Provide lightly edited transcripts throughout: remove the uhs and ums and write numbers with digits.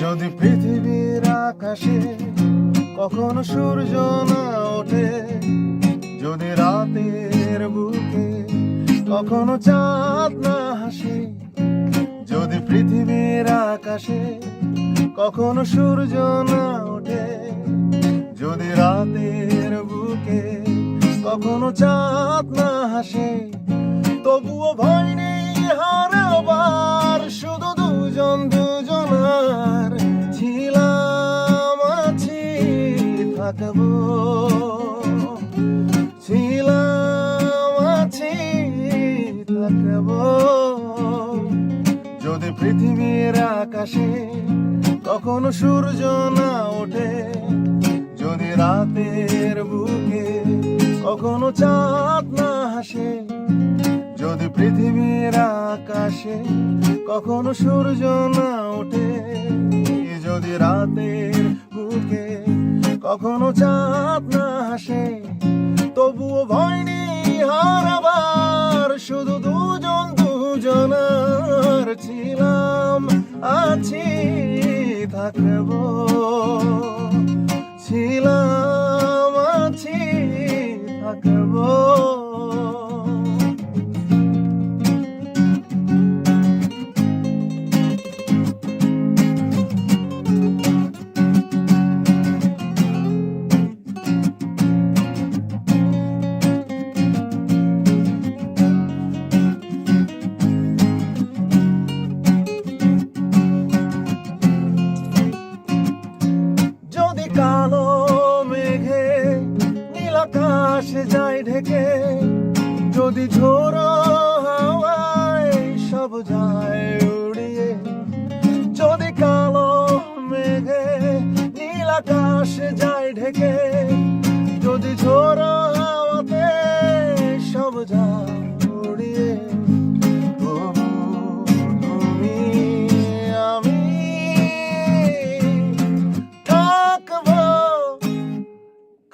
যদি পৃথিবীর আকাশে কখনো সূর্য না ওঠে, যদি রাতের বুকে কখনো চাঁদ না হাসে, যদি পৃথিবীর আকাশে কখনো সূর্য না ওঠে, যদি রাতের বুকে কখনো চাঁদ না হাসে, তবুও ভয় নেই হারাবার, শুধু দুজন দুজনার ছিলাম আছি থাকবো, ছিলাম আছি থাকবো। যদি পৃথিবীর আকাশে কখনো সূর্য না ওঠে, যদি রাতের বুকে কখনো চাঁদ না হাসে, যদি পৃথিবীর আকাশে কখনো সূর্য না ওঠে, যদি রাতের বুকে কখনো চাঁদ না হাসে, তবুও ভয় নেই হারাবার, শুধু দুজন দুজনার ছিলাম আছি থাকবো, ছিলাম আছি থাকবো। কালো মেঘে নীল আকাশে যায় ঢেকে, যদি ঝোড়ো হাওয়ায় সব যায় উড়িয়ে, যদি কালো মেঘে নীল আকাশে যায় ঢেকে, যদি ঝোড়ো হাওয়াতে সব যায় উড়িয়ে,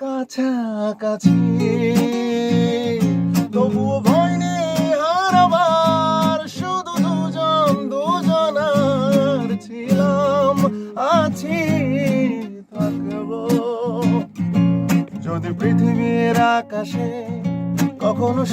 কাছাকাছি, তবুও ভয় নেই হারাবার, শুধু দুজন দুজনার ছিলাম আছি থাকবো। যদি পৃথিবীর আকাশে কখনো